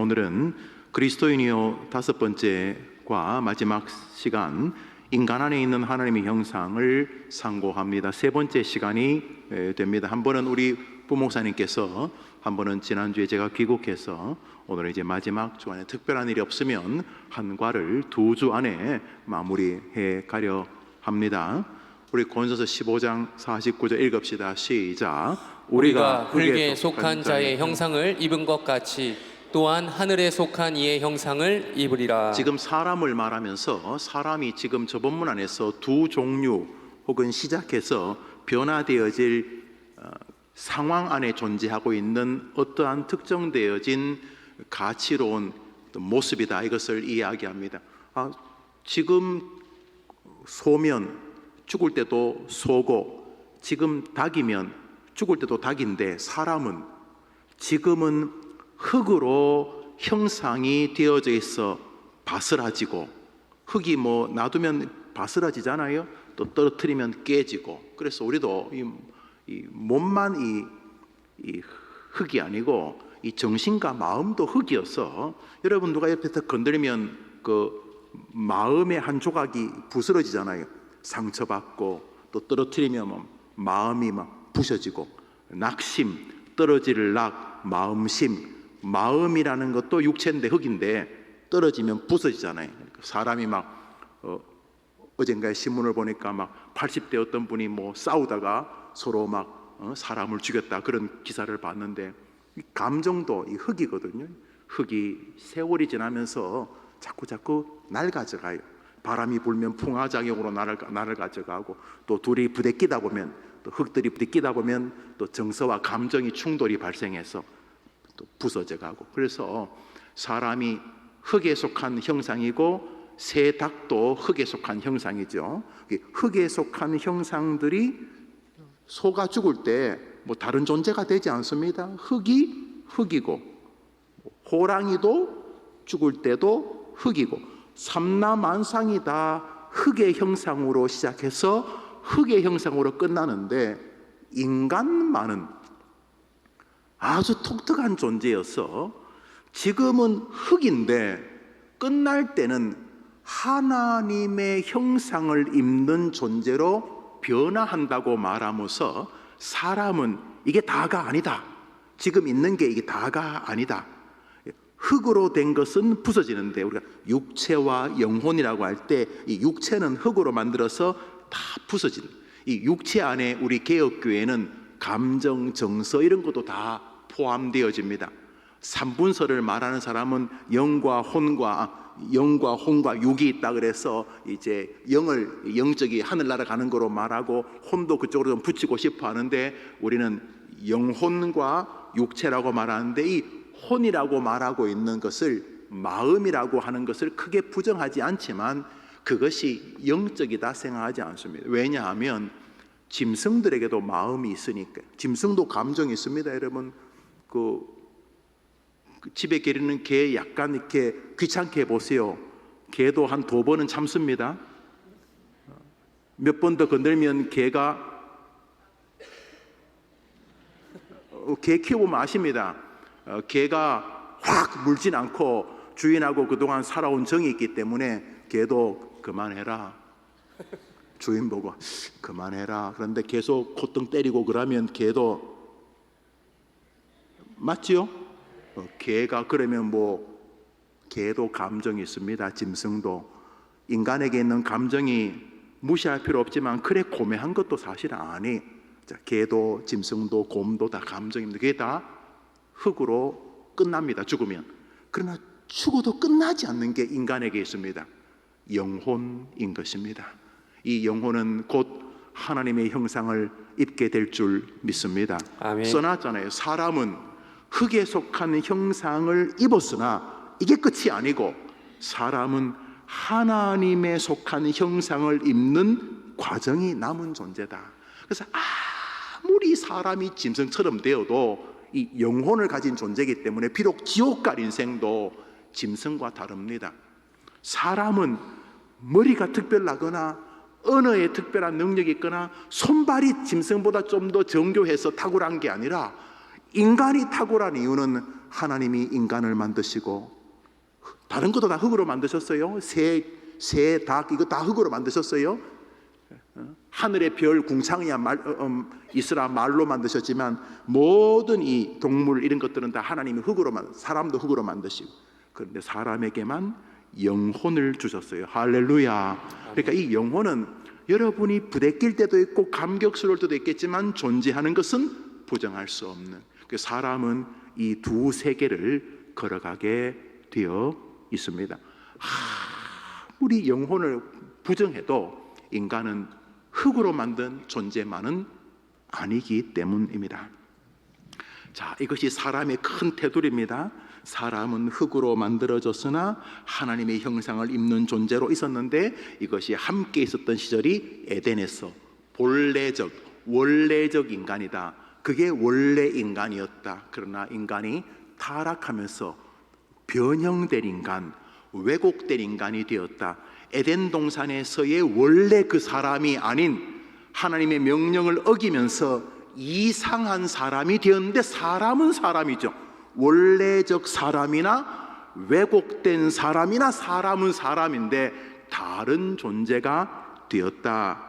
오늘은 그리스도인이요 다섯 번째과 마지막 시간, 인간 안에 있는 하나님의 형상을 상고합니다. 세 번째 시간이 됩니다. 한 번은 우리 부목사님께서, 한 번은 지난주에 제가 귀국해서, 오늘은 이제 마지막 주간에 특별한 일이 없으면 한 과를 2주 안에 마무리해 가려 합니다. 우리 고린도서 15장 49절 읽읍시다. 시작. 우리가 흙에 속한 자의 형상을 입은 것 같이 또한 하늘에 속한 이의 형상을 입으리라. 지금 사람을 말하면서 사람이 지금 저 본문 안에서 두 종류 혹은 시작해서 변화되어질 상황 안에 존재하고 있는 어떠한 특정되어진 가치로운 모습이다, 이것을 이야기합니다. 지금 소면 죽을 때도 소고, 지금 닭이면 죽을 때도 닭인데, 사람은 지금은 흙으로 형상이 되어져 있어 바스라지고, 흙이 뭐 놔두면 바스라지잖아요. 또 떨어뜨리면 깨지고. 그래서 우리도 이 몸만 이 흙이 아니고 이 정신과 마음도 흙이어서, 여러분 누가 옆에서 건드리면 그 마음의 한 조각이 부스러지잖아요. 상처받고, 또 떨어뜨리면 마음이 막 부셔지고, 낙심, 떨어질 낙, 마음심. 마음이라는 것도 육체인데 흙인데 떨어지면 부서지잖아요. 사람이 막 어젠가에 신문을 보니까 막 80대 어떤 분이 뭐 싸우다가 서로 막 사람을 죽였다, 그런 기사를 봤는데, 감정도 이 흙이거든요. 흙이 세월이 지나면서 자꾸 낡아져가요. 바람이 불면 풍화작용으로 나를 가져가고, 또 둘이 부대끼다 보면, 또 흙들이 부대끼다 보면 또 정서와 감정이 충돌이 발생해서 또 부서져가고. 그래서 사람이 흙에 속한 형상이고, 새 닭도 흙에 속한 형상이죠. 흙에 속한 형상들이 소가 죽을 때 뭐 다른 존재가 되지 않습니다. 흙이 흙이고, 호랑이도 죽을 때도 흙이고, 삼라만상이 다 흙의 형상으로 시작해서 흙의 형상으로 끝나는데, 인간만은 아주 독특한 존재여서 지금은 흙인데 끝날 때는 하나님의 형상을 입는 존재로 변화한다고 말하면서, 사람은 이게 다가 아니다, 지금 있는 게 이게 다가 아니다, 흙으로 된 것은 부서지는데, 우리가 육체와 영혼이라고 할 때 이 육체는 흙으로 만들어서 다 부서진, 이 육체 안에 우리 개혁교회는 감정, 정서 이런 것도 다 포함되어집니다. 삼분설을 말하는 사람은 영과 혼과 육이 있다 그래서 이제 영적이 하늘나라 가는 거로 말하고, 혼도 그쪽으로 좀 붙이고 싶어 하는데, 우리는 영혼과 육체라고 말하는데, 이 혼이라고 말하고 있는 것을, 마음이라고 하는 것을 크게 부정하지 않지만 그것이 영적이다 생각하지 않습니다. 왜냐하면 짐승들에게도 마음이 있으니까. 짐승도 감정이 있습니다. 여러분, 그 집에 기르는 개 약간 이렇게 귀찮게 보세요. 개도 한 2번은 참습니다. 몇 번 더 건들면 개가, 개 키워보면 아십니다. 개가 확 물진 않고 주인하고 그동안 살아온 정이 있기 때문에 개도 그만해라, 주인 보고 그만해라. 그런데 계속 콧등 때리고 그러면 개도, 맞지요? 개가 그러면 뭐, 개도 감정이 있습니다. 짐승도. 인간에게 있는 감정이 무시할 필요 없지만 그래 고매한 것도 사실 아니. 개도 짐승도 곰도 다 감정입니다. 그게 다 흙으로 끝납니다, 죽으면. 그러나 죽어도 끝나지 않는 게 인간에게 있습니다. 영혼인 것입니다. 이 영혼은 곧 하나님의 형상을 입게 될 줄 믿습니다. 아멘. 써놨잖아요. 사람은 흙에 속한 형상을 입었으나 이게 끝이 아니고, 사람은 하나님에 속한 형상을 입는 과정이 남은 존재다. 그래서 아무리 사람이 짐승처럼 되어도 이 영혼을 가진 존재이기 때문에 비록 지옥 갈 인생도 짐승과 다릅니다. 사람은 머리가 특별하거나 언어에 특별한 능력이 있거나 손발이 짐승보다 좀 더 정교해서 탁월한 게 아니라, 인간이 탁월한 이유는 하나님이 인간을 만드시고 다른 것도 다 흙으로 만드셨어요. 새, 닭 이거 다 흙으로 만드셨어요. 하늘의 별, 궁창이야 이스라 말로 만드셨지만 모든 이 동물 이런 것들은 다 하나님이 흙으로 사람도 흙으로 만드시고 그런데 사람에게만 영혼을 주셨어요. 할렐루야. 그러니까 이 영혼은 여러분이 부대낄 때도 있고 감격스러울 때도 있겠지만 존재하는 것은 부정할 수 없는 그 사람은 이 두 세계를 걸어가게 되어 있습니다. 우리 영혼을 부정해도 인간은 흙으로 만든 존재만은 아니기 때문입니다. 자, 이것이 사람의 큰 테두리입니다. 사람은 흙으로 만들어졌으나 하나님의 형상을 입는 존재로 있었는데 이것이 함께 있었던 시절이 에덴에서 원래적 인간이다. 그게 원래 인간이었다. 그러나 인간이 타락하면서 변형된 인간, 왜곡된 인간이 되었다. 에덴 동산에서의 원래 그 사람이 아닌 하나님의 명령을 어기면서 이상한 사람이 되었는데 사람은 사람이죠. 원래적 사람이나 왜곡된 사람이나 사람은 사람인데 다른 존재가 되었다.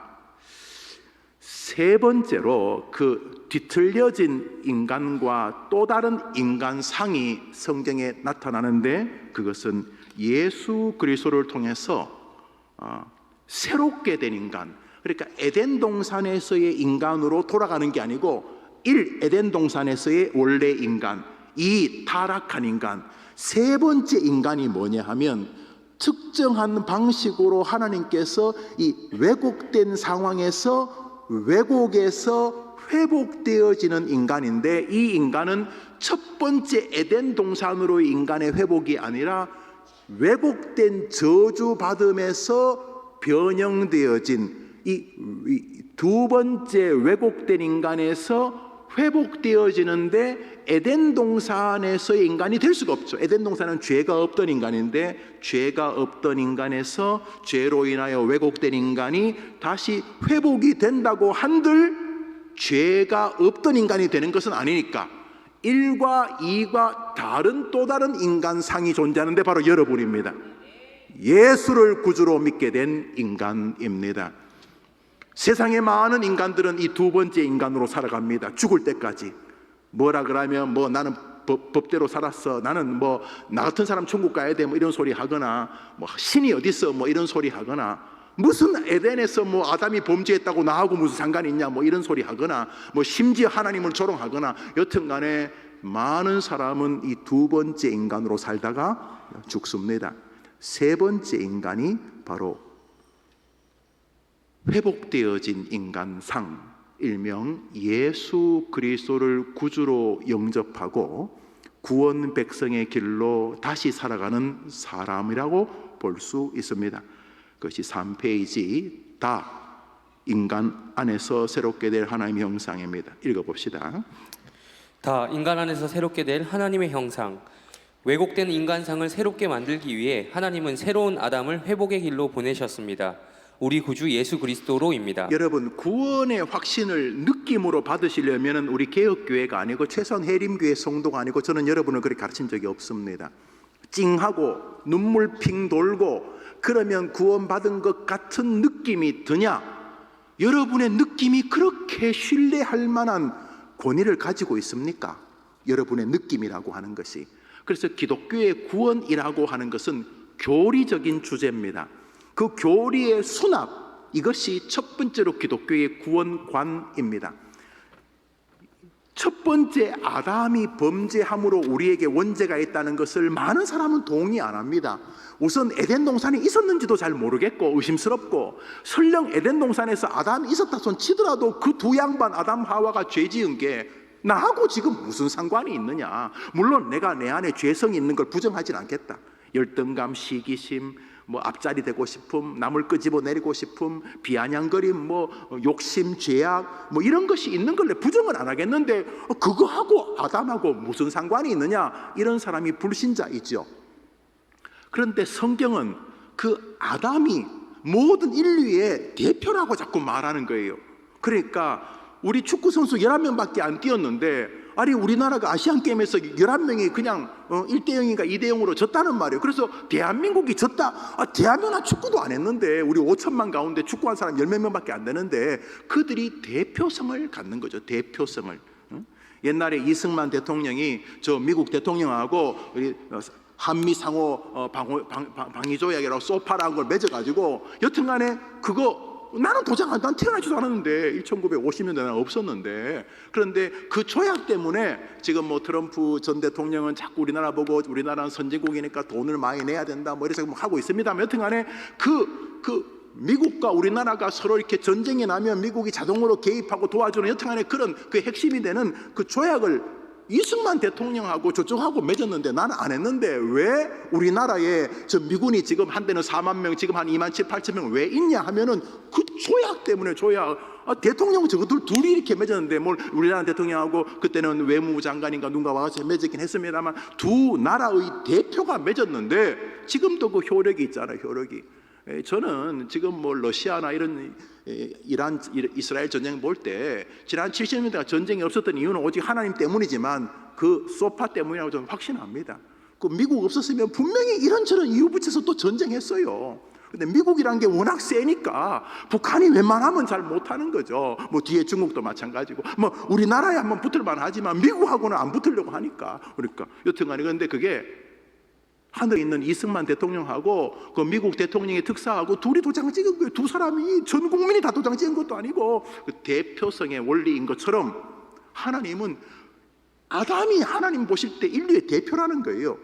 세 번째로 그 뒤틀려진 인간과 또 다른 인간상이 성경에 나타나는데 그것은 예수 그리스도를 통해서 새롭게 된 인간, 그러니까 에덴 동산에서의 인간으로 돌아가는 게 아니고 1. 에덴 동산에서의 원래 인간, 2. 타락한 인간, 세 번째 인간이 뭐냐 하면 특정한 방식으로 하나님께서 이 왜곡된 상황에서 왜곡에서 회복되어지는 인간인데 이 인간은 첫 번째 에덴 동산으로의 인간의 회복이 아니라 왜곡된 저주받음에서 변형되어진 이 두 번째 왜곡된 인간에서 회복되어지는데 에덴 동산에서의 인간이 될 수가 없죠. 에덴 동산은 죄가 없던 인간인데 죄가 없던 인간에서 죄로 인하여 왜곡된 인간이 다시 회복이 된다고 한들 죄가 없던 인간이 되는 것은 아니니까 1과 2가 다른 또 다른 인간상이 존재하는데 바로 여러분입니다. 예수를 구주로 믿게 된 인간입니다. 세상의 많은 인간들은 이 두 번째 인간으로 살아갑니다. 죽을 때까지. 뭐라 그러면 뭐 나는 법대로 살았어. 나는 뭐 나 같은 사람 천국 가야 돼. 뭐 이런 소리 하거나 뭐 신이 어디 있어. 뭐 이런 소리 하거나 무슨 에덴에서 뭐 아담이 범죄했다고 나하고 무슨 상관이 있냐. 뭐 이런 소리 하거나 뭐 심지어 하나님을 조롱하거나 여튼간에 많은 사람은 이 두 번째 인간으로 살다가 죽습니다. 세 번째 인간이 바로 회복되어진 인간상, 일명 예수 그리스도를 구주로 영접하고 구원 백성의 길로 다시 살아가는 사람이라고 볼 수 있습니다. 그것이 3페이지 다 인간 안에서 새롭게 될 하나님의 형상입니다. 읽어봅시다. 다 인간 안에서 새롭게 될 하나님의 형상. 왜곡된 인간상을 새롭게 만들기 위해 하나님은 새로운 아담을 회복의 길로 보내셨습니다. 우리 구주 예수 그리스도로입니다. 여러분, 구원의 확신을 느낌으로 받으시려면 우리 개혁교회가 아니고 최소한 해림교회 성도가 아니고 저는 여러분을 그렇게 가르친 적이 없습니다. 찡하고 눈물 핑 돌고 그러면 구원받은 것 같은 느낌이 드냐? 여러분의 느낌이 그렇게 신뢰할 만한 권위를 가지고 있습니까? 여러분의 느낌이라고 하는 것이. 그래서 기독교의 구원이라고 하는 것은 교리적인 주제입니다. 그 교리의 수납, 이것이 첫 번째로 기독교의 구원관입니다. 첫 번째 아담이 범죄함으로 우리에게 원죄가 있다는 것을 많은 사람은 동의 안 합니다. 우선 에덴 동산이 있었는지도 잘 모르겠고 의심스럽고 설령 에덴 동산에서 아담이 있었다 손 치더라도 그 두 양반 아담 하와가 죄 지은 게 나하고 지금 무슨 상관이 있느냐. 물론 내가 내 안에 죄성이 있는 걸 부정하진 않겠다. 열등감, 시기심, 뭐 앞자리 되고 싶음, 남을 끄집어 내리고 싶음, 비아냥거림, 뭐 욕심, 죄악, 뭐 이런 것이 있는 걸 부정을 안 하겠는데 그거하고 아담하고 무슨 상관이 있느냐, 이런 사람이 불신자이죠. 그런데 성경은 그 아담이 모든 인류의 대표라고 자꾸 말하는 거예요. 그러니까 우리 축구 선수 11명밖에 안 뛰었는데 아니 우리나라가 아시안게임에서 11명이 그냥 1대0인가 2대0으로 졌다는 말이에요. 그래서 대한민국이 졌다. 대한민국은 축구도 안 했는데, 우리 5천만 가운데 축구한 사람 10몇 명밖에 안 되는데 그들이 대표성을 갖는 거죠. 대표성을. 옛날에 이승만 대통령이 저 미국 대통령하고 우리 한미 상호 방위 조약이라고 소파라는 걸 맺어가지고, 여튼간에 그거 나는 난 태어나지도 않았는데 1950년대는 없었는데, 그런데 그 조약 때문에 지금 뭐 트럼프 전 대통령은 자꾸 우리나라 보고 우리나라는 선진국이니까 돈을 많이 내야 된다 뭐 이래서 하고 있습니다만, 여튼간에 그 미국과 우리나라가 서로 이렇게 전쟁이 나면 미국이 자동으로 개입하고 도와주는, 여튼간에 그런 그 핵심이 되는 그 조약을 이승만 대통령하고 저쪽하고 맺었는데 나는 안 했는데, 왜 우리나라에 저 미군이 지금 한때는 4만 명, 지금 한 2만 7, 8천 명 왜 있냐 하면은 그 조약 때문에. 조약. 대통령 저것들 둘이 이렇게 맺었는데, 뭘 우리나라 대통령하고 그때는 외무부 장관인가 누가 와서 맺었긴 했습니다만 두 나라의 대표가 맺었는데 지금도 그 효력이 있잖아요. 효력이. 저는 지금 뭐 러시아나 이런 이란, 이스라엘 전쟁 볼 때 지난 70년대가 전쟁이 없었던 이유는 오직 하나님 때문이지만 그 소파 때문이라고 저는 확신합니다. 그 미국 없었으면 분명히 이런저런 이유 붙여서 또 전쟁했어요. 근데 미국이란 게 워낙 세니까 북한이 웬만하면 잘 못하는 거죠. 뭐 뒤에 중국도 마찬가지고, 뭐 우리나라에 한번 붙을만 하지만 미국하고는 안 붙으려고 하니까. 그러니까 여튼간에, 근데 그게 하늘에 있는 이승만 대통령하고 그 미국 대통령의 특사하고 둘이 도장 찍은 거예요. 두 사람이, 전 국민이 다 도장 찍은 것도 아니고, 그 대표성의 원리인 것처럼 하나님은, 아담이 하나님 보실 때 인류의 대표라는 거예요.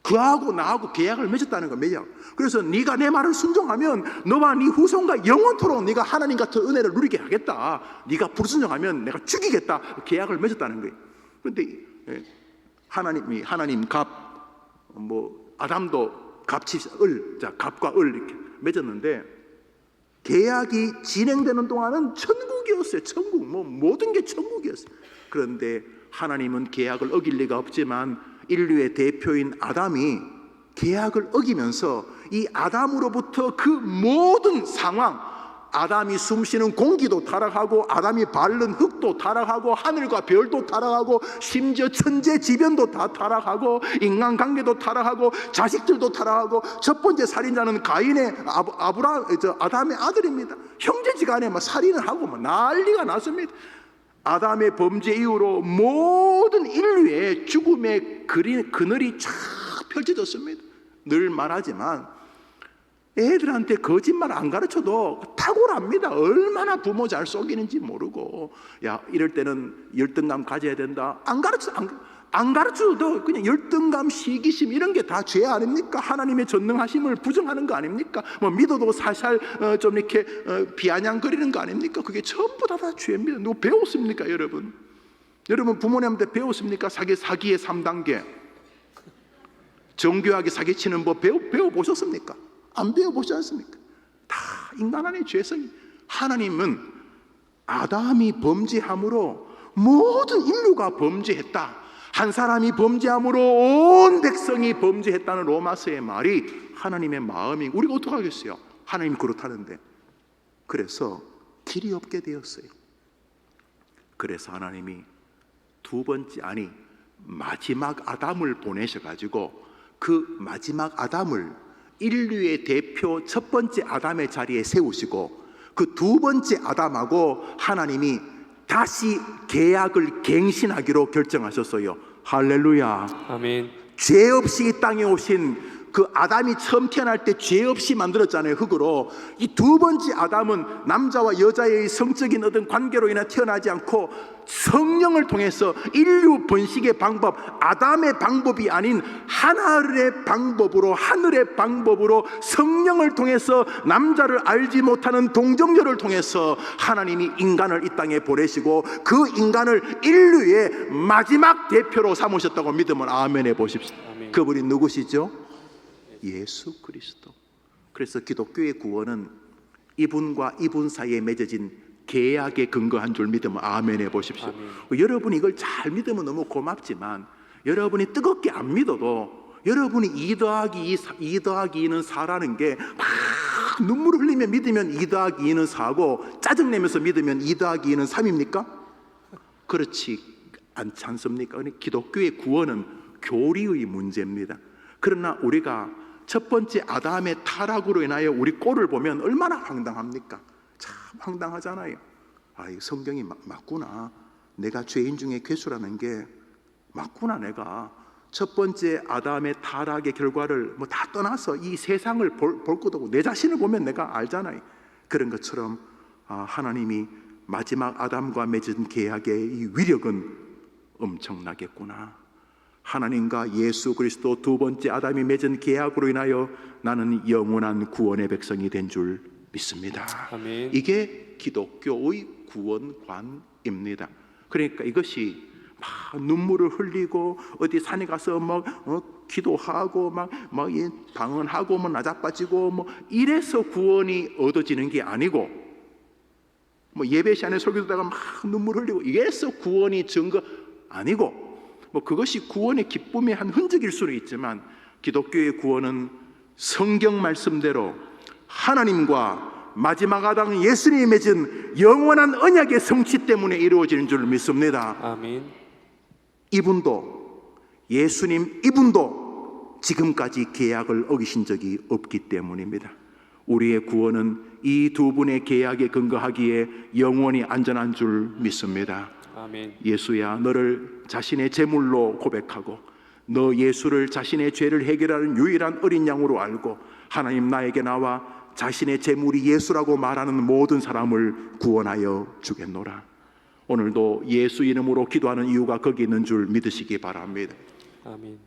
그하고 나하고 계약을 맺었다는 거, 매약. 그래서 네가 내 말을 순종하면 너와 네 후손과 영원토록 네가 하나님 같은 은혜를 누리게 하겠다. 네가 불순종하면 내가 죽이겠다. 계약을 맺었다는 거예요. 그런데 하나님 갑, 뭐 아담도 갑치 을, 자 갑과 을 이렇게 맺었는데, 계약이 진행되는 동안은 천국이었어요. 천국. 뭐 모든 게 천국이었어요. 그런데 하나님은 계약을 어길 리가 없지만 인류의 대표인 아담이 계약을 어기면서 이 아담으로부터 그 모든 상황, 아담이 숨쉬는 공기도 타락하고 아담이 밟는 흙도 타락하고 하늘과 별도 타락하고 심지어 천재지변도 다 타락하고 인간관계도 타락하고 자식들도 타락하고, 첫 번째 살인자는 가인의 아담의 아들입니다. 형제지간에 막 살인을 하고 막 난리가 났습니다. 아담의 범죄 이후로 모든 인류의 죽음의 그늘이 쫙 펼쳐졌습니다. 늘 말하지만 애들한테 거짓말 안 가르쳐도 탁월합니다. 얼마나 부모 잘 속이는지 모르고, 야 이럴 때는 열등감 가져야 된다. 안 가르쳐도 그냥 열등감, 시기심 이런 게 다 죄 아닙니까? 하나님의 전능하심을 부정하는 거 아닙니까? 뭐 믿어도 살살 좀 이렇게 비아냥거리는 거 아닙니까? 그게 전부 다 죄입니다. 누구 배웠습니까, 여러분? 여러분 부모님한테 배웠습니까? 사기의 3단계. 정교하게 사기치는 법 배워보셨습니까? 안 배워보지 않습니까? 다 인간 안의 죄성이. 하나님은 아담이 범죄함으로 모든 인류가 범죄했다, 한 사람이 범죄함으로 온 백성이 범죄했다는 로마서의 말이 하나님의 마음이, 우리가 어떡하겠어요? 하나님 그렇다는데. 그래서 길이 없게 되었어요. 그래서 하나님이 두 번째, 아니 마지막 아담을 보내셔가지고 그 마지막 아담을 인류의 대표 첫 번째 아담의 자리에 세우시고, 그 두 번째 아담하고 하나님이 다시 계약을 갱신하기로 결정하셨어요. 할렐루야. 아멘. 죄 없이 이 땅에 오신 그 아담이 처음 태어날 때 죄 없이 만들었잖아요, 흙으로. 이 두 번째 아담은 남자와 여자의 성적인 어떤 관계로 인해 태어나지 않고 성령을 통해서 인류 번식의 방법, 아담의 방법이 아닌 하늘의 방법으로 성령을 통해서 남자를 알지 못하는 동정녀를 통해서 하나님이 인간을 이 땅에 보내시고 그 인간을 인류의 마지막 대표로 삼으셨다고 믿으면 아멘 해보십시오. 아멘. 그분이 누구시죠? 예수 그리스도. 그래서 기독교의 구원은 이분과 이분 사이에 맺어진 계약에 근거한 줄 믿으면 아멘 해보십시오. 아멘. 여러분이 이걸 잘 믿으면 너무 고맙지만, 여러분이 뜨겁게 안 믿어도 여러분이 2 더하기 2는 4라는 게 막 눈물을 흘리며 믿으면 2 더하기 2는 4고 짜증내면서 믿으면 2 더하기 2는 3입니까? 그렇지 않지 않습니까? 기독교의 구원은 교리의 문제입니다. 그러나 우리가 첫 번째 아담의 타락으로 인하여 우리 꼴을 보면 얼마나 황당합니까? 참 황당하잖아요. 이 성경이 맞구나. 내가 죄인 중에 괴수라는 게 맞구나. 내가 첫 번째 아담의 타락의 결과를 뭐 다 떠나서 이 세상을 볼 것도 없고 내 자신을 보면 내가 알잖아요. 그런 것처럼 하나님이 마지막 아담과 맺은 계약의 이 위력은 엄청나겠구나. 하나님과 예수 그리스도 두 번째 아담이 맺은 계약으로 인하여 나는 영원한 구원의 백성이 된 줄 믿습니다. 아멘. 이게 기독교의 구원관입니다. 그러니까 이것이 막 눈물을 흘리고 어디 산에 가서 기도하고 막 방언하고 나자빠지고 이래서 구원이 얻어지는 게 아니고 예배 시간에 설교 듣다가 막 눈물 흘리고 이래서 구원이 증거 아니고 그것이 구원의 기쁨의 한 흔적일 수는 있지만 기독교의 구원은 성경 말씀대로 하나님과 마지막 아담 예수님이 맺은 영원한 언약의 성취 때문에 이루어지는 줄 믿습니다. 아멘. 이분도 지금까지 계약을 어기신 적이 없기 때문입니다. 우리의 구원은 이 두 분의 계약에 근거하기에 영원히 안전한 줄 믿습니다. 아멘. 예수야, 너를 자신의 제물로 고백하고 너 예수를 자신의 죄를 해결하는 유일한 어린 양으로 알고 하나님 나에게 나와 자신의 제물이 예수라고 말하는 모든 사람을 구원하여 주겠노라. 오늘도 예수 이름으로 기도하는 이유가 거기 있는 줄 믿으시기 바랍니다. 아멘.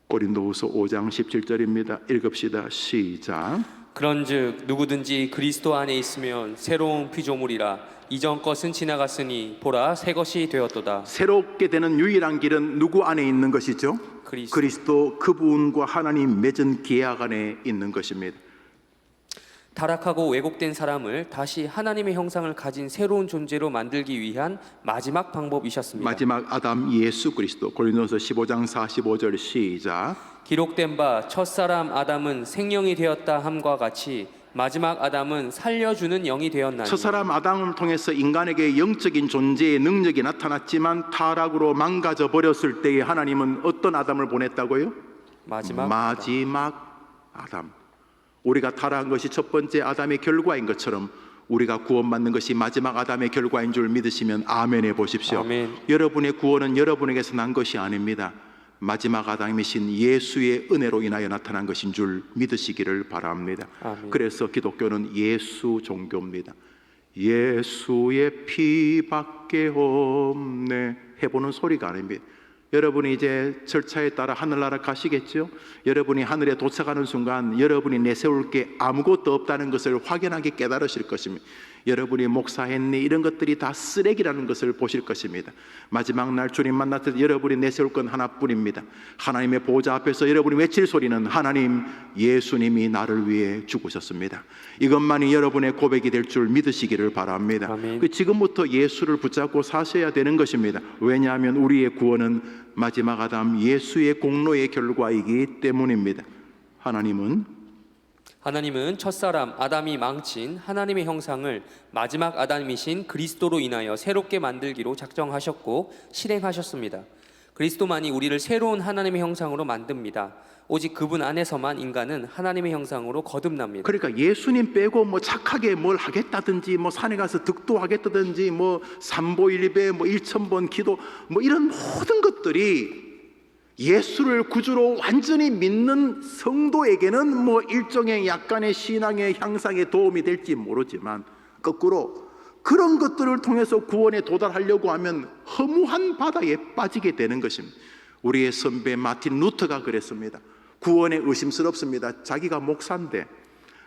고린도후서 5장 17절입니다. 읽읍시다. 시작. 그런즉 누구든지 그리스도 안에 있으면 새로운 피조물이라 이전 것은 지나갔으니 보라 새 것이 되었도다. 새롭게 되는 유일한 길은 누구 안에 있는 것이죠? 그리스도 그분과 하나님 맺은 계약 안에 있는 것입니다. 타락하고 왜곡된 사람을 다시 하나님의 형상을 가진 새로운 존재로 만들기 위한 마지막 방법이셨습니다. 마지막 아담 예수 그리스도. 고린도서 15장 45절 시작. 기록된 바 첫사람 아담은 생명이 되었다 함과 같이 마지막 아담은 살려주는 영이 되었나니. 첫사람 아담을 통해서 인간에게 영적인 존재의 능력이 나타났지만 타락으로 망가져 버렸을 때에 하나님은 어떤 아담을 보냈다고요? 마지막 아담. 우리가 타락한 것이 첫 번째 아담의 결과인 것처럼 우리가 구원받는 것이 마지막 아담의 결과인 줄 믿으시면 아멘 해보십시오. 아멘. 여러분의 구원은 여러분에게서 난 것이 아닙니다. 마지막 아담이신 예수의 은혜로 인하여 나타난 것인 줄 믿으시기를 바랍니다. 아멘. 그래서 기독교는 예수 종교입니다. 예수의 피밖에 없네 해보는 소리가 아닙니다. 여러분이 이제 절차에 따라 하늘나라 가시겠죠? 여러분이 하늘에 도착하는 순간 여러분이 내세울 게 아무것도 없다는 것을 확연하게 깨달으실 것입니다. 여러분이 목사했니? 이런 것들이 다 쓰레기라는 것을 보실 것입니다. 마지막 날 주님 만났을 때 여러분이 내세울 건 하나뿐입니다. 하나님의 보좌 앞에서 여러분이 외칠 소리는 하나님, 예수님이 나를 위해 죽으셨습니다. 이것만이 여러분의 고백이 될 줄 믿으시기를 바랍니다. 아멘. 지금부터 예수를 붙잡고 사셔야 되는 것입니다. 왜냐하면 우리의 구원은 마지막 아담 예수의 공로의 결과이기 때문입니다. 하나님은 첫사람 아담이 망친 하나님의 형상을 마지막 아담이신 그리스도로 인하여 새롭게 만들기로 작정하셨고 실행하셨습니다. 그리스도만이 우리를 새로운 하나님의 형상으로 만듭니다. 오직 그분 안에서만 인간은 하나님의 형상으로 거듭납니다. 그러니까 예수님 빼고 착하게 뭘 하겠다든지 산에 가서 득도하겠다든지 삼보일배 1000번 기도 이런 모든 것들이 예수를 구주로 완전히 믿는 성도에게는 일종의 약간의 신앙의 향상에 도움이 될지 모르지만 거꾸로 그런 것들을 통해서 구원에 도달하려고 하면 허무한 바다에 빠지게 되는 것입니다. 우리의 선배 마틴 루터가 그랬습니다. 구원에 의심스럽습니다. 자기가 목사인데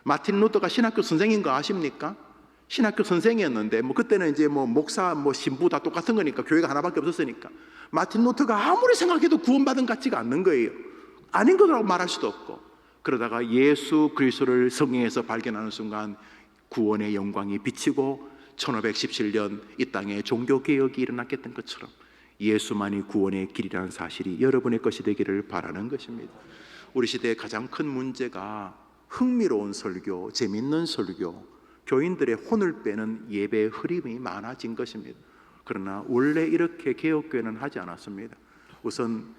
마틴 루터가 신학교 선생인 거 아십니까? 신학교 선생이었는데 그때는 이제 목사 신부 다 똑같은 거니까 교회가 하나밖에 없었으니까 마틴 루터가 아무리 생각해도 구원받은 것 같지가 않는 거예요. 아닌 거라고 말할 수도 없고 그러다가 예수 그리스도를 성경에서 발견하는 순간 구원의 영광이 비치고 1517년 이 땅에 종교개혁이 일어났게 된 것처럼 예수만이 구원의 길이라는 사실이 여러분의 것이 되기를 바라는 것입니다. 우리 시대의 가장 큰 문제가 흥미로운 설교, 재밌는 설교, 교인들의 혼을 빼는 예배의 흐름이 많아진 것입니다. 그러나 원래 이렇게 개혁교회는 하지 않았습니다. 우선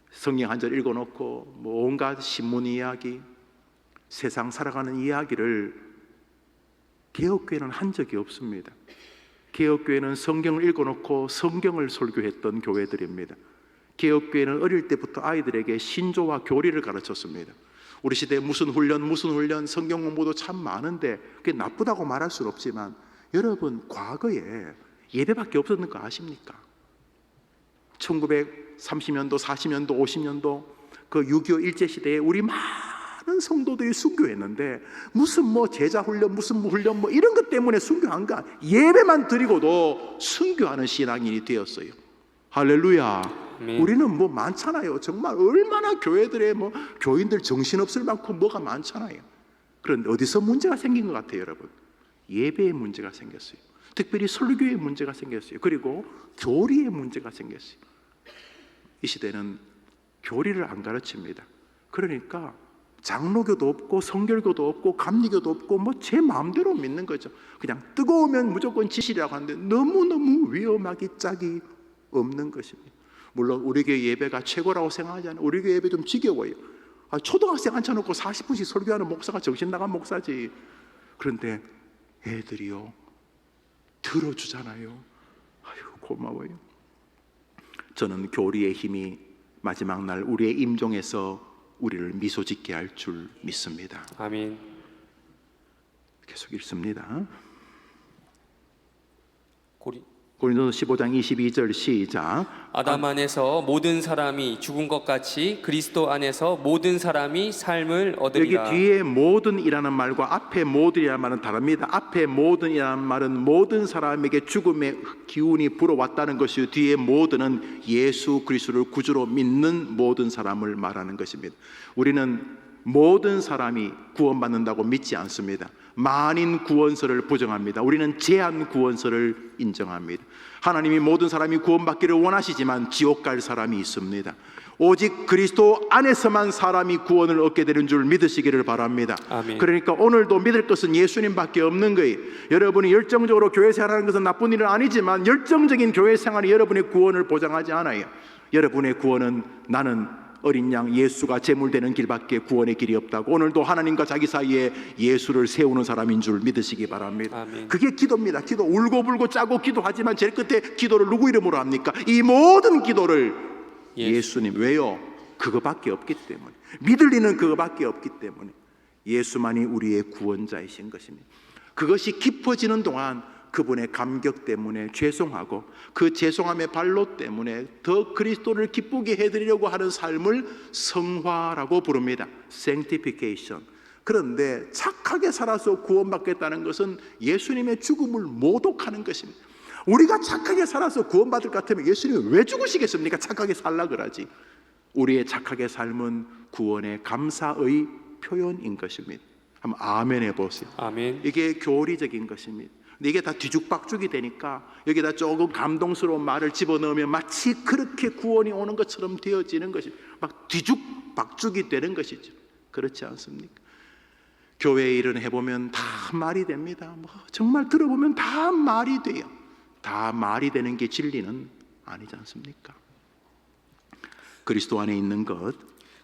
성경 한 절 읽어놓고 뭐 온갖 신문 이야기, 세상 살아가는 이야기를 개혁교회는 한 적이 없습니다. 개혁교회는 성경을 읽어놓고 성경을 설교했던 교회들입니다. 개혁교회는 어릴 때부터 아이들에게 신조와 교리를 가르쳤습니다. 우리 시대에 무슨 훈련, 성경 공부도 참 많은데 그게 나쁘다고 말할 수는 없지만 여러분 과거에 예배밖에 없었는 거 아십니까? 1930년도, 40년도, 50년도 그 6.25 일제시대에 우리 많은 성도들이 순교했는데 무슨 뭐 제자훈련, 무슨 훈련 뭐 이런 것 때문에 순교한 거 예배만 드리고도 순교하는 신앙인이 되었어요. 할렐루야. 우리는 뭐 많잖아요. 정말 얼마나 교회들의 뭐 교인들 정신없을 만큼 뭐가 많잖아요. 그런데 어디서 문제가 생긴 것 같아요, 여러분? 예배에 문제가 생겼어요. 특별히 설교에 문제가 생겼어요. 그리고 교리에 문제가 생겼어요. 이 시대는 교리를 안 가르칩니다. 그러니까 장로교도 없고 성결교도 없고 감리교도 없고 뭐 제 마음대로 믿는 거죠. 그냥 뜨거우면 무조건 지시라고 하는데 너무너무 위험하기 짝이 없는 것입니다. 물론 우리 교회 예배가 최고라고 생각하지 않아요. 우리 교회 예배 좀 지겨워요. 초등학생 앉혀놓고 40분씩 설교하는 목사가 정신 나간 목사지. 그런데 애들이요 들어주잖아요. 아유 고마워요. 저는 교리의 힘이 마지막 날 우리의 임종에서 우리를 미소 짓게 할 줄 믿습니다. 아멘. 계속 읽습니다. 고리 고린도서 15장 22절 시작. 아담 안에서 모든 사람이 죽은 것 같이 그리스도 안에서 모든 사람이 삶을 얻으리라. 여기 뒤에 모든이라는 말과 앞에 모든이라는 말은 다릅니다. 앞에 모든이라는 말은 모든 사람에게 죽음의 기운이 불어왔다는 것이요, 뒤에 모든은 예수 그리스도를 구주로 믿는 모든 사람을 말하는 것입니다. 우리는 모든 사람이 구원받는다고 믿지 않습니다. 만인 구원설을 부정합니다. 우리는 제한 구원설을 인정합니다. 하나님이 모든 사람이 구원받기를 원하시지만 지옥 갈 사람이 있습니다. 오직 그리스도 안에서만 사람이 구원을 얻게 되는 줄 믿으시기를 바랍니다. 아멘. 그러니까 오늘도 믿을 것은 예수님밖에 없는 거예요. 여러분이 열정적으로 교회 생활하는 것은 나쁜 일은 아니지만 열정적인 교회 생활이 여러분의 구원을 보장하지 않아요. 여러분의 구원은 나는 어린 양 예수가 제물되는 길밖에 구원의 길이 없다고 오늘도 하나님과 자기 사이에 예수를 세우는 사람인 줄 믿으시기 바랍니다. 아멘. 그게 기도입니다. 기도 울고불고 짜고 기도하지만 제일 끝에 기도를 누구 이름으로 합니까? 이 모든 기도를 예수님. 왜요? 그거밖에 없기 때문에, 믿을 리는 그거밖에 없기 때문에 예수만이 우리의 구원자이신 것입니다. 그것이 깊어지는 동안 그분의 감격 때문에 죄송하고 그 죄송함의 발로 때문에 더 그리스도를 기쁘게 해드리려고 하는 삶을 성화라고 부릅니다. Sanctification. 그런데 착하게 살아서 구원받겠다는 것은 예수님의 죽음을 모독하는 것입니다. 우리가 착하게 살아서 구원받을 것 같으면 예수님이 왜 죽으시겠습니까? 착하게 살라 그러지. 우리의 착하게 삶은 구원의 감사의 표현인 것입니다. 한번 아멘 해보세요. 아멘. 이게 교리적인 것입니다. 근데 이게 다 뒤죽박죽이 되니까 여기다 조금 감동스러운 말을 집어넣으면 마치 그렇게 구원이 오는 것처럼 되어지는 것이 막 뒤죽박죽이 되는 것이죠. 그렇지 않습니까? 교회 일은 해보면 다 말이 됩니다. 뭐 정말 들어보면 다 말이 돼요. 다 말이 되는 게 진리는 아니지 않습니까? 그리스도 안에 있는 것,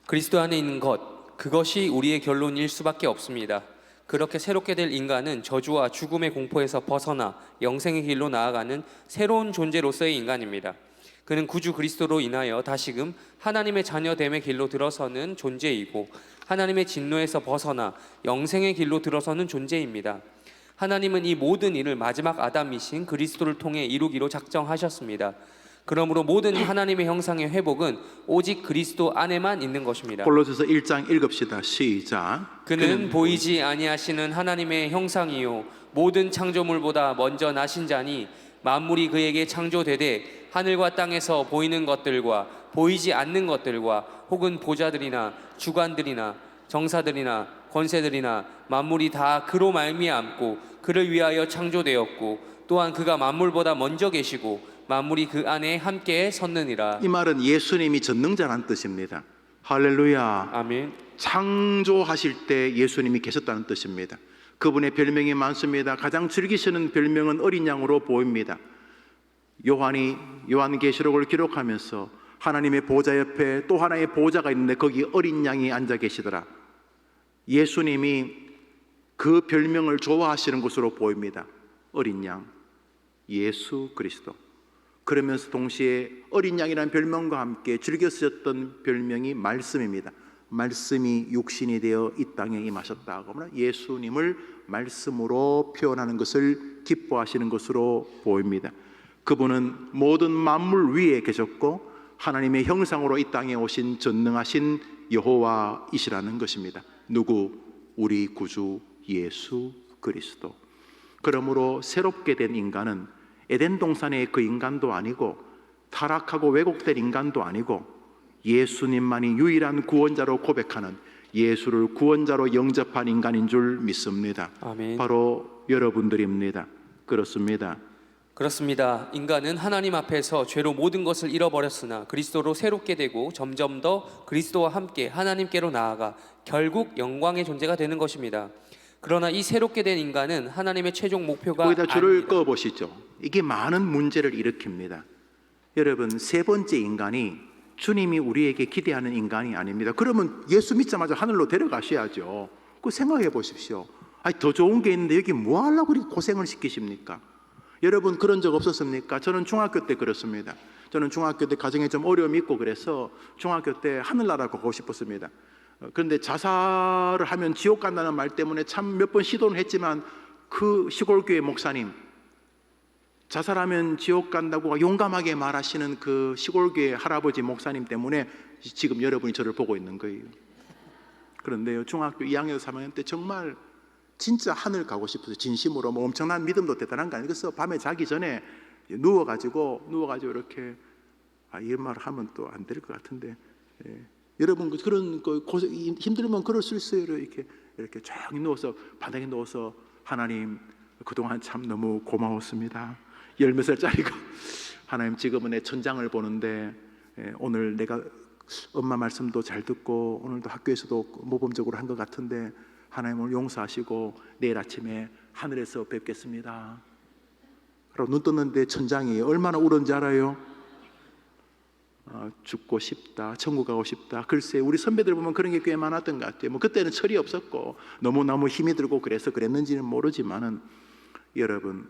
그리스도 안에 있는 것, 그것이 우리의 결론일 수밖에 없습니다. 그렇게 새롭게 될 인간은 저주와 죽음의 공포에서 벗어나 영생의 길로 나아가는 새로운 존재로서의 인간입니다. 그는 구주 그리스도로 인하여 다시금 하나님의 자녀됨의 길로 들어서는 존재이고 하나님의 진노에서 벗어나 영생의 길로 들어서는 존재입니다. 하나님은 이 모든 일을 마지막 아담이신 그리스도를 통해 이루기로 작정하셨습니다. 그러므로 모든 하나님의 형상의 회복은 오직 그리스도 안에만 있는 것입니다. 골로새서 1장 읽읍시다. 시작. 그는 보이지 아니하시는 하나님의 형상이요 모든 창조물보다 먼저 나신 자니 만물이 그에게 창조되되 하늘과 땅에서 보이는 것들과 보이지 않는 것들과 혹은 보좌들이나 주관들이나 정사들이나 권세들이나 만물이 다 그로 말미암고 그를 위하여 창조되었고 또한 그가 만물보다 먼저 계시고 만물이 그 안에 함께 섰느니라. 이 말은 예수님이 전능자라는 뜻입니다. 할렐루야. 아멘. 창조하실 때 예수님이 계셨다는 뜻입니다. 그분의 별명이 많습니다. 가장 즐기시는 별명은 어린 양으로 보입니다. 요한이 요한계시록을 기록하면서 하나님의 보좌 옆에 또 하나의 보좌가 있는데 거기 어린 양이 앉아 계시더라. 예수님이 그 별명을 좋아하시는 것으로 보입니다. 어린 양, 예수 그리스도. 그러면서 동시에 어린 양이라는 별명과 함께 즐겨 쓰셨던 별명이 말씀입니다. 말씀이 육신이 되어 이 땅에 임하셨다 하면 예수님을 말씀으로 표현하는 것을 기뻐하시는 것으로 보입니다. 그분은 모든 만물 위에 계셨고 하나님의 형상으로 이 땅에 오신 전능하신 여호와이시라는 것입니다. 누구? 우리 구주 예수 그리스도. 그러므로 새롭게 된 인간은 에덴 동산의 그 인간도 아니고 타락하고 왜곡된 인간도 아니고 예수님만이 유일한 구원자로 고백하는 예수를 구원자로 영접한 인간인 줄 믿습니다. 아멘. 바로 여러분들입니다. 그렇습니다. 그렇습니다. 인간은 하나님 앞에서 죄로 모든 것을 잃어버렸으나 그리스도로 새롭게 되고 점점 더 그리스도와 함께 하나님께로 나아가 결국 영광의 존재가 되는 것입니다. 그러나 이 새롭게 된 인간은 하나님의 최종 목표가 거기다 줄을 아닙니다. 꺼보시죠. 이게 많은 문제를 일으킵니다. 여러분, 세 번째 인간이 주님이 우리에게 기대하는 인간이 아닙니다. 그러면 예수 믿자마자 하늘로 데려가셔야죠. 그 생각해 보십시오. 아니, 더 좋은 게 있는데 여기 뭐 하려고 그렇게 고생을 시키십니까? 여러분 그런 적 없었습니까? 저는 중학교 때 그렇습니다. 저는 중학교 때 가정에 좀 어려움이 있고 그래서 중학교 때 하늘나라 가고 싶었습니다. 그런데 자살을 하면 지옥 간다는 말 때문에 참 몇 번 시도는 했지만 그 시골교회 목사님, 자살하면 지옥 간다고 용감하게 말하시는 그 시골교회 할아버지 목사님 때문에 지금 여러분이 저를 보고 있는 거예요. 그런데요, 중학교 2학년 3학년 때 정말 진짜 하늘 가고 싶어서 진심으로 뭐 엄청난 믿음도 대단한 거 아니에요. 그래서 밤에 자기 전에 누워가지고 이렇게 이 말을 하면 또 안 될 것 같은데, 여러분 그런 고생 힘들면 그럴 수 있어요. 이렇게 조용히 누워서 바닥에 누워서 하나님 그동안 참 너무 고마웠습니다. 10몇 살짜리가 하나님 지금은 내 천장을 보는데 오늘 내가 엄마 말씀도 잘 듣고 오늘도 학교에서도 모범적으로 한 것 같은데 하나님 오늘 용서하시고 내일 아침에 하늘에서 뵙겠습니다. 그리고 눈 떴는데 천장이 얼마나 울었는지 알아요? 죽고 싶다, 천국 가고 싶다. 글쎄 우리 선배들 보면 그런 게 꽤 많았던 것 같아요. 뭐 그때는 철이 없었고 너무 힘이 들고 그래서 그랬는지는 모르지만은 여러분,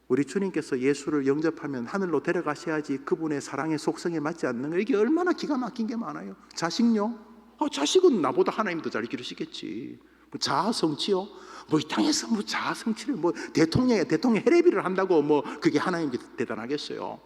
우리 주님께서 예수를 영접하면 하늘로 데려가셔야지 그분의 사랑의 속성에 맞지 않는 거, 이게 얼마나 기가 막힌 게 많아요. 자식요? 자식은 나보다 하나님 더 잘 기르시겠지. 뭐 자아성취요? 뭐 이 땅에서 뭐 자아성취를 뭐 대통령 해례비를 한다고 뭐 그게 하나님께 대단하겠어요.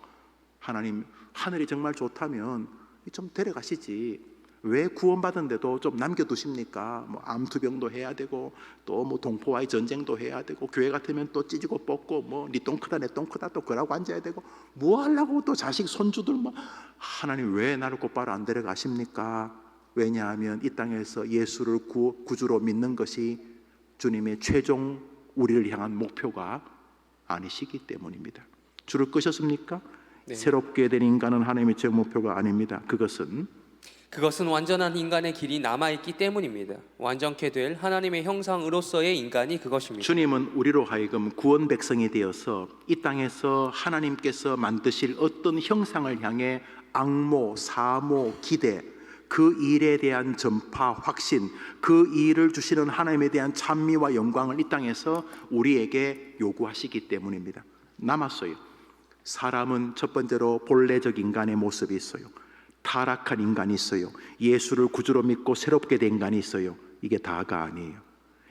하나님 하늘이 정말 좋다면 좀 데려가시지. 왜 구원받은데도 좀 남겨두십니까? 뭐 암투병도 해야 되고 또 뭐 동포와의 전쟁도 해야 되고 교회 같으면 또 찢고 뽑고 뭐 네 똥 크다 내 똥 크다 또 그러고 앉아야 되고 뭐 하려고 또 자식 손주들 뭐 하나님 왜 나를 곧바로 안 데려가십니까? 왜냐하면 이 땅에서 예수를 구주로 믿는 것이 주님의 최종 우리를 향한 목표가 아니시기 때문입니다. 줄을 끄셨습니까? 네. 새롭게 된 인간은 하나님의 최종 목표가 아닙니다. 그것은 완전한 인간의 길이 남아있기 때문입니다. 완전케 될 하나님의 형상으로서의 인간이 그것입니다. 주님은 우리로 하여금 구원 백성이 되어서 이 땅에서 하나님께서 만드실 어떤 형상을 향해 앙모, 사모, 기대, 그 일에 대한 전파, 확신, 그 일을 주시는 하나님에 대한 찬미와 영광을 이 땅에서 우리에게 요구하시기 때문입니다. 남았어요. 사람은 첫 번째로 본래적 인간의 모습이 있어요. 타락한 인간이 있어요. 예수를 구주로 믿고 새롭게 된 인간이 있어요. 이게 다가 아니에요.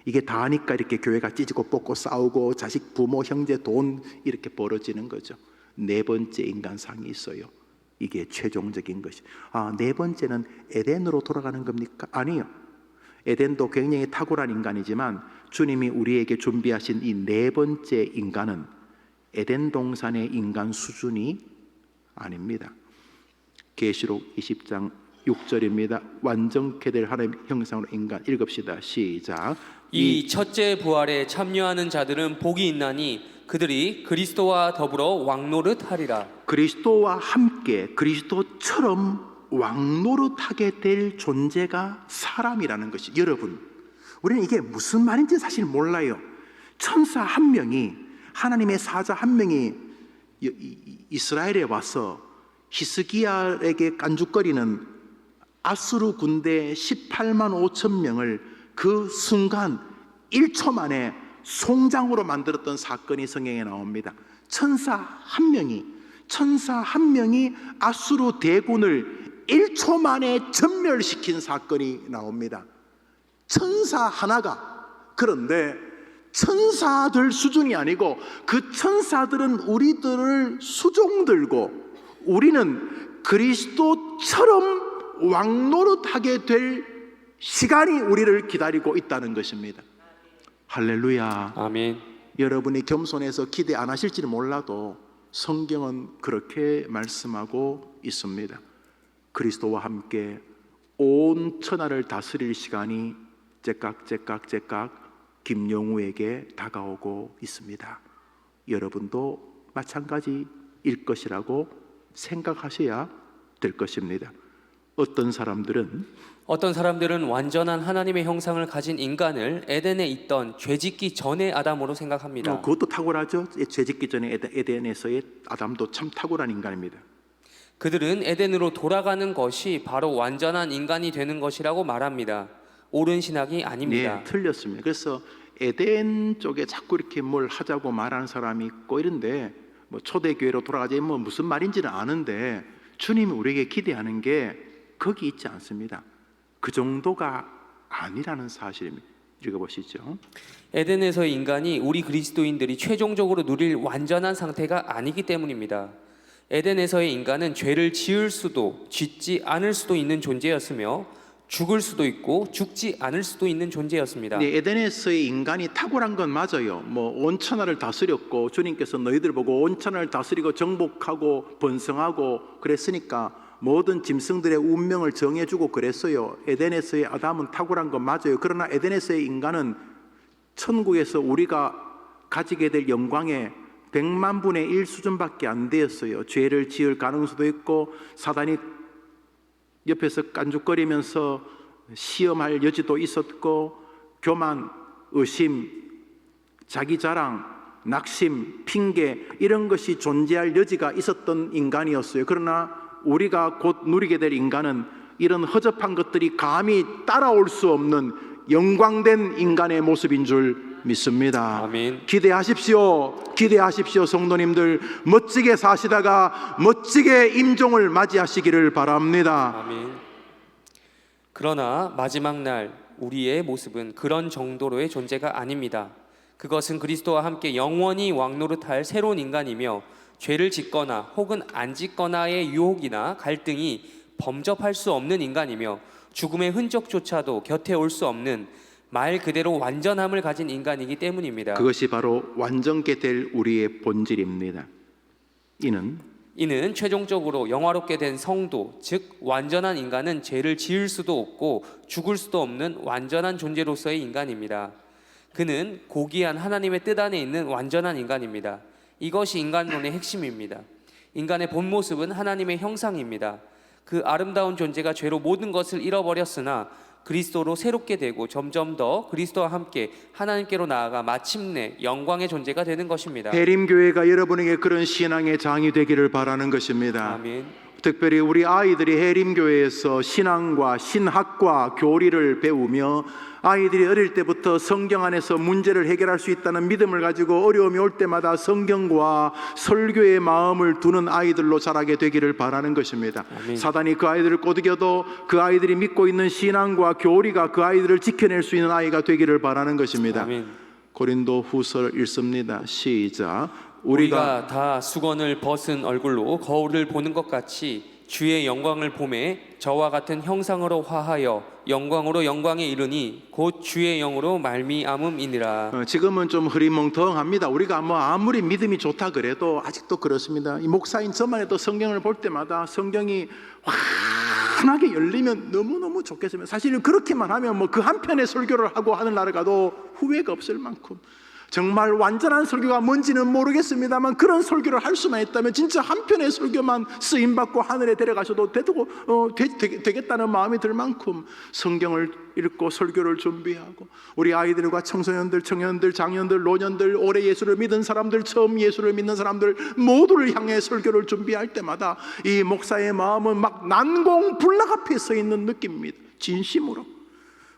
이게 다니까 이렇게 교회가 찢고 뽑고 싸우고 자식, 부모, 형제, 돈 이렇게 벌어지는 거죠. 네 번째 인간상이 있어요. 이게 최종적인 것이. 네 번째는 에덴으로 돌아가는 겁니까? 아니요. 에덴도 굉장히 탁월한 인간이지만 주님이 우리에게 준비하신 이 네 번째 인간은 에덴 동산의 인간 수준이 아닙니다. 계시록 20장 6절입니다. 완전케 될 하나님 형상으로 인간. 읽읍시다. 시작. 이 첫째 부활에 참여하는 자들은 복이 있나니 그들이 그리스도와 더불어 왕노릇하리라. 그리스도와 함께 그리스도처럼 왕노릇하게 될 존재가 사람이라는 것이, 여러분 우리는 이게 무슨 말인지 사실 몰라요. 천사 한 명이, 하나님의 사자 한 명이 이스라엘에 와서 히스기야에게 깐죽거리는 아수르 군대 18만 5천 명을 그 순간 1초 만에 송장으로 만들었던 사건이 성경에 나옵니다. 천사 한 명이 아수르 대군을 1초 만에 전멸시킨 사건이 나옵니다. 천사 하나가. 그런데 천사들 수준이 아니고 그 천사들은 우리들을 수종들고 우리는 그리스도처럼 왕노릇하게 될 시간이 우리를 기다리고 있다는 것입니다. 할렐루야. 아멘. 여러분이 겸손해서 기대 안 하실지는 몰라도 성경은 그렇게 말씀하고 있습니다. 그리스도와 함께 온 천하를 다스릴 시간이 제깍 김영우에게 다가오고 있습니다. 여러분도 마찬가지일 것이라고 생각하셔야 될 것입니다. 어떤 사람들은 완전한 하나님의 형상을 가진 인간을 에덴에 있던 죄짓기 전의 아담으로 생각합니다. 그것도 탁월하죠. 죄짓기 전에 에덴에서의 아담도 참 탁월한 인간입니다. 그들은 에덴으로 돌아가는 것이 바로 완전한 인간이 되는 것이라고 말합니다. 옳은 신학이 아닙니다. 네, 틀렸습니다. 그래서 에덴 쪽에 자꾸 이렇게 뭘 하자고 말하는 사람이 있고 이런데 뭐 초대교회로 돌아가자 뭐 무슨 말인지는 아는데 주님이 우리에게 기대하는 게 거기 있지 않습니다. 그 정도가 아니라는 사실입니다. 읽어보시죠. 에덴에서의 인간이 우리 그리스도인들이 최종적으로 누릴 완전한 상태가 아니기 때문입니다. 에덴에서의 인간은 죄를 지을 수도 짓지 않을 수도 있는 존재였으며 죽을 수도 있고 죽지 않을 수도 있는 존재였습니다. 네, 에덴에서의 인간이 탁월한 건 맞아요. 뭐 온 천하를 다스렸고 주님께서 너희들 보고 온 천하를 다스리고 정복하고 번성하고 그랬으니까 모든 짐승들의 운명을 정해주고 그랬어요. 에덴에서의 아담은 탁월한 건 맞아요. 그러나 에덴에서의 인간은 천국에서 우리가 가지게 될 영광의 100만 분의 1 수준밖에 안 되었어요. 죄를 지을 가능성도 있고 사단이 옆에서 깐죽거리면서 시험할 여지도 있었고 교만, 의심, 자기 자랑, 낙심, 핑계 이런 것이 존재할 여지가 있었던 인간이었어요. 그러나 우리가 곧 누리게 될 인간은 이런 허접한 것들이 감히 따라올 수 없는 영광된 인간의 모습인 줄 믿습니다. 아멘. 기대하십시오. 성도님들 멋지게 사시다가 멋지게 임종을 맞이하시기를 바랍니다. 아멘. 그러나 마지막 날 우리의 모습은 그런 정도로의 존재가 아닙니다. 그것은 그리스도와 함께 영원히 왕노릇할 새로운 인간이며 죄를 짓거나 혹은 안 짓거나의 유혹이나 갈등이 범접할 수 없는 인간이며 죽음의 흔적조차도 곁에 올 수 없는 말 그대로 완전함을 가진 인간이기 때문입니다. 그것이 바로 완전케 될 우리의 본질입니다. 이는 최종적으로 영화롭게 된 성도, 즉 완전한 인간은 죄를 지을 수도 없고 죽을 수도 없는 완전한 존재로서의 인간입니다. 그는 고귀한 하나님의 뜻 안에 있는 완전한 인간입니다. 이것이 인간론의 핵심입니다. 인간의 본 모습은 하나님의 형상입니다. 그 아름다운 존재가 죄로 모든 것을 잃어버렸으나 그리스도로 새롭게 되고 점점 더 그리스도와 함께 하나님께로 나아가 마침내 영광의 존재가 되는 것입니다. 해림교회가 여러분에게 그런 신앙의 장이 되기를 바라는 것입니다. 아멘. 특별히 우리 아이들이 해림교회에서 신앙과 신학과 교리를 배우며 아이들이 어릴 때부터 성경 안에서 문제를 해결할 수 있다는 믿음을 가지고 어려움이 올 때마다 성경과 설교의 마음을 두는 아이들로 자라게 되기를 바라는 것입니다. 아멘. 사단이 그 아이들을 꼬드겨도 그 아이들이 믿고 있는 신앙과 교리가 그 아이들을 지켜낼 수 있는 아이가 되기를 바라는 것입니다. 아멘. 고린도 후서를 읽습니다. 시작. 우리가 다 수건을 벗은 얼굴로 거울을 보는 것 같이 주의 영광을 보매 저와 같은 형상으로 화하여 영광으로 영광에 이르니 곧 주의 영으로 말미암음이니라. 지금은 좀 흐리멍텅합니다. 우리가 뭐 아무리 믿음이 좋다 그래도 아직도 그렇습니다. 이 목사인 저만 해도 성경을 볼 때마다 성경이 환하게 열리면 너무너무 좋겠습니다. 사실은 그렇게만 하면 뭐 그 한 편의 설교를 하고 하늘나라 가도 후회가 없을 만큼 정말 완전한 설교가 뭔지는 모르겠습니다만 그런 설교를 할 수만 있다면 진짜 한 편의 설교만 쓰임받고 하늘에 데려가셔도 되겠다는 마음이 들 만큼 성경을 읽고 설교를 준비하고 우리 아이들과 청소년들, 청년들, 장년들, 노년들, 오래 예수를 믿은 사람들, 처음 예수를 믿는 사람들 모두를 향해 설교를 준비할 때마다 이 목사의 마음은 막 난공불락 앞에 서 있는 느낌입니다. 진심으로.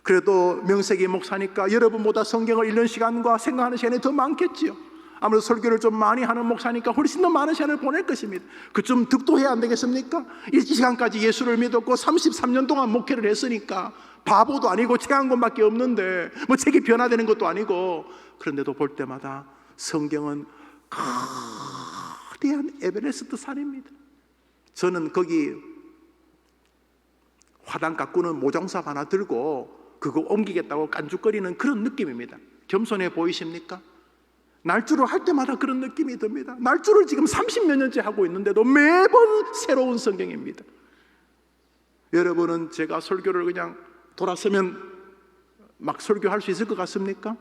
그래도 명색이 목사니까 여러분보다 성경을 읽는 시간과 생각하는 시간이 더 많겠지요. 아무래도 설교를 좀 많이 하는 목사니까 훨씬 더 많은 시간을 보낼 것입니다. 그 좀 득도해야 안 되겠습니까? 이 시간까지 예수를 믿었고 33년 동안 목회를 했으니까 바보도 아니고 책 한 권밖에 없는데 뭐 책이 변화되는 것도 아니고 그런데도 볼 때마다 성경은 거대한 에베레스트 산입니다. 저는 거기 화단 가꾸는 모종삽 하나 들고 그거 옮기겠다고 깐죽거리는 그런 느낌입니다. 겸손해 보이십니까? 날주를 할 때마다 그런 느낌이 듭니다. 날주를 지금 30몇 년째 하고 있는데도 매번 새로운 성경입니다. 여러분은 제가 설교를 그냥 돌아서면 막 설교할 수 있을 것 같습니까?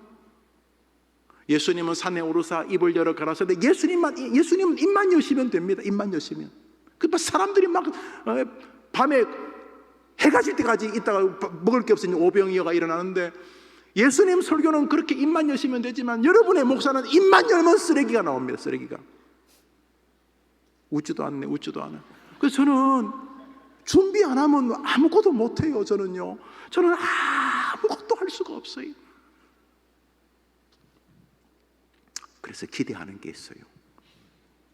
예수님은 산에 오르사 입을 열어 가라사대 예수님은 입만 여시면 됩니다. 입만 여시면. 그 사람들이 막 밤에 해가 질 때까지 있다가 먹을 게 없으니 오병이어가 일어나는데 예수님 설교는 그렇게 입만 여시면 되지만 여러분의 목사는 입만 열면 쓰레기가 나옵니다. 쓰레기가 웃지도 않네. 그래서 저는 준비 안 하면 아무것도 못해요. 저는 아무것도 할 수가 없어요. 그래서 기대하는 게 있어요.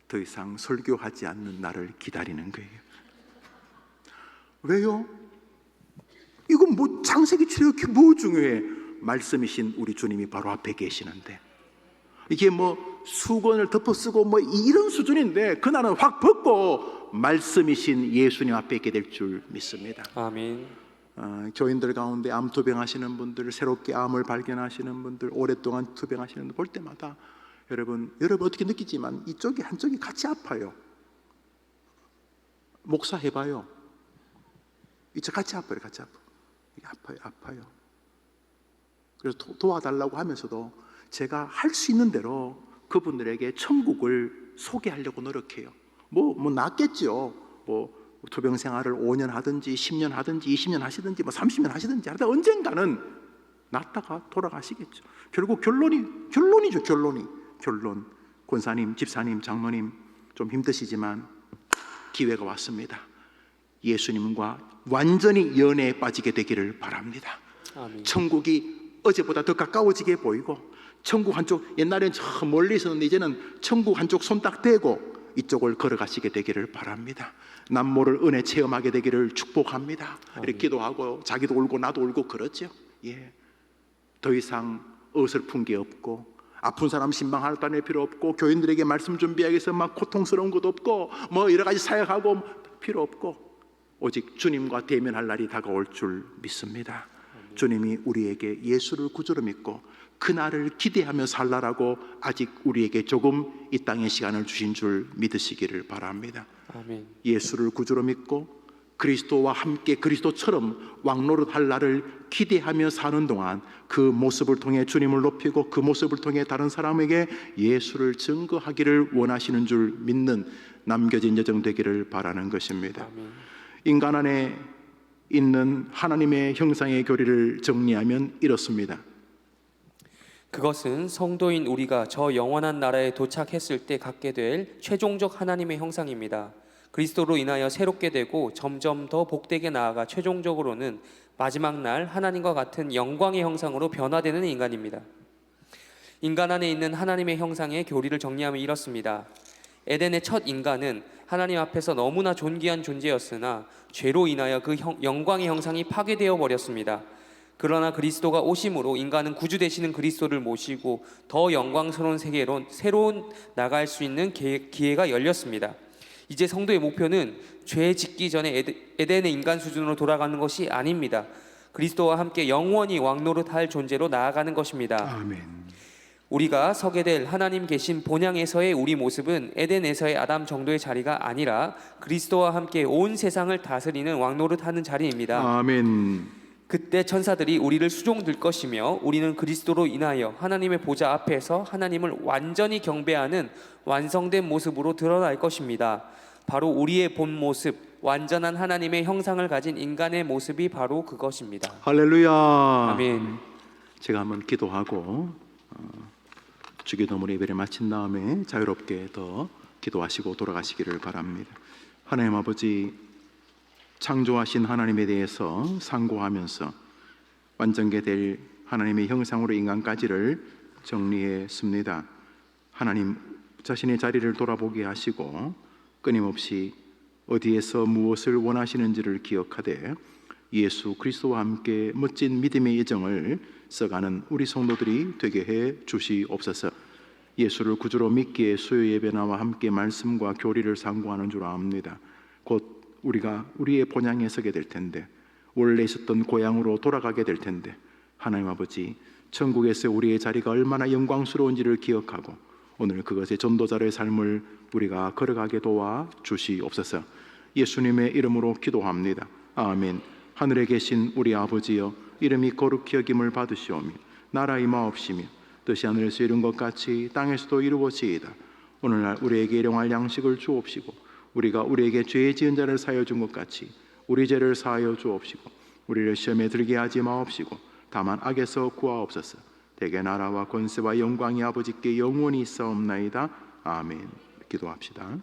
더 이상 설교하지 않는 날을 기다리는 거예요. 왜요? 이건 뭐 창세기 출애굽기 뭐 중요해? 말씀이신 우리 주님이 바로 앞에 계시는데 이게 뭐 수건을 덮어 쓰고 뭐 이런 수준인데 그날은 확 벗고 말씀이신 예수님 앞에 있게 될 줄 믿습니다. 아멘. 교인들 가운데 암 투병하시는 분들, 새롭게 암을 발견하시는 분들, 오랫동안 투병하시는 분들 볼 때마다 여러분 어떻게 느끼지만 이쪽이 한쪽이 같이 아파요. 목사 해봐요. 이쪽 같이 아파요. 아파요. 그래서 도와달라고 하면서도 제가 할 수 있는 대로 그분들에게 천국을 소개하려고 노력해요. 뭐 낫겠죠. 뭐 투병 생활을 5년 하든지 10년 하든지 20년 하시든지 뭐 30년 하시든지 하다 언젠가는 낫다가 돌아가시겠죠. 결국 결론이죠. 결론. 권사님, 집사님, 장로님 좀 힘드시지만 기회가 왔습니다. 예수님과 완전히 연애에 빠지게 되기를 바랍니다. 아멘. 천국이 어제보다 더 가까워지게 보이고 천국 한쪽, 옛날엔 저 멀리 있었는데 이제는 천국 한쪽 손 딱 대고 이쪽을 걸어가시게 되기를 바랍니다. 남모를 은혜 체험하게 되기를 축복합니다. 이렇게 기도하고 자기도 울고 나도 울고 그러죠. 더 이상 어설픈 게 없고 아픈 사람 신방 다닐 필요 없고 교인들에게 말씀 준비하기 위해서 막 고통스러운 것도 없고 뭐 여러 가지 사역하고 필요 없고 오직 주님과 대면할 날이 다가올 줄 믿습니다. 주님이 우리에게 예수를 구주로 믿고 그날을 기대하며 살라라고 아직 우리에게 조금 이 땅의 시간을 주신 줄 믿으시기를 바랍니다. 아멘. 예수를 구주로 믿고 그리스도와 함께 그리스도처럼 왕노릇할 날을 기대하며 사는 동안 그 모습을 통해 주님을 높이고 그 모습을 통해 다른 사람에게 예수를 증거하기를 원하시는 줄 믿는 남겨진 여정 되기를 바라는 것입니다. 아멘. 인간 안에 있는 하나님의 형상의 교리를 정리하면 이렇습니다. 그것은 성도인 우리가 저 영원한 나라에 도착했을 때 갖게 될 최종적 하나님의 형상입니다. 그리스도로 인하여 새롭게 되고 점점 더 복되게 나아가 최종적으로는 마지막 날 하나님과 같은 영광의 형상으로 변화되는 인간입니다. 인간 안에 있는 하나님의 형상의 교리를 정리하면 이렇습니다. 에덴의 첫 인간은 하나님 앞에서 너무나 존귀한 존재였으나 죄로 인하여 그 영광의 형상이 파괴되어 버렸습니다. 그러나 그리스도가 오심으로 인간은 구주 되시는 그리스도를 모시고 더 영광스러운 세계로 새로운 나갈 수 있는 기회가 열렸습니다. 이제 성도의 목표는 죄 짓기 전에 에덴의 인간 수준으로 돌아가는 것이 아닙니다. 그리스도와 함께 영원히 왕노릇할 존재로 나아가는 것입니다. 아멘. 우리가 서게 될 하나님 계신 본향에서의 우리 모습은 에덴에서의 아담 정도의 자리가 아니라 그리스도와 함께 온 세상을 다스리는 왕노릇하는 자리입니다. 아멘. 그때 천사들이 우리를 수종들 것이며 우리는 그리스도로 인하여 하나님의 보좌 앞에서 하나님을 완전히 경배하는 완성된 모습으로 드러날 것입니다. 바로 우리의 본 모습, 완전한 하나님의 형상을 가진 인간의 모습이 바로 그것입니다. 할렐루야. 아멘. 제가 한번 기도하고 주기도문 예배를 마친 다음에 자유롭게 더 기도하시고 돌아가시기를 바랍니다. 하나님 아버지, 창조하신 하나님에 대해서 상고하면서 완전게 될 하나님의 형상으로 인간까지를 정리했습니다. 하나님 자신의 자리를 돌아보게 하시고 끊임없이 어디에서 무엇을 원하시는지를 기억하되 예수 그리스도와 함께 멋진 믿음의 여정을 써가는 우리 성도들이 되게 해 주시옵소서. 예수를 구주로 믿기에 수요 예배 나와 함께 말씀과 교리를 상고하는 줄 압니다. 곧 우리가 우리의 본향에 서게 될 텐데, 원래 있었던 고향으로 돌아가게 될 텐데, 하나님 아버지, 천국에서 우리의 자리가 얼마나 영광스러운지를 기억하고 오늘 그것의 전도자의 삶을 우리가 걸어가게 도와 주시옵소서. 예수님의 이름으로 기도합니다. 아멘. 하늘에 계신 우리 아버지여, 이름이 거룩히 여김을 받으시오며 나라 임하옵시며 뜻이 하늘에서 이룬 것 같이 땅에서도 이루어지이다. 오늘날 우리에게 일용할 양식을 주옵시고 우리가 우리에게 죄 지은 자를 사하여 준 것 같이 우리 죄를 사하여 주옵시고 우리를 시험에 들게 하지 마옵시고 다만 악에서 구하옵소서. 대개 나라와 권세와 영광이 아버지께 영원히 있사옵나이다. 아멘. 기도합시다.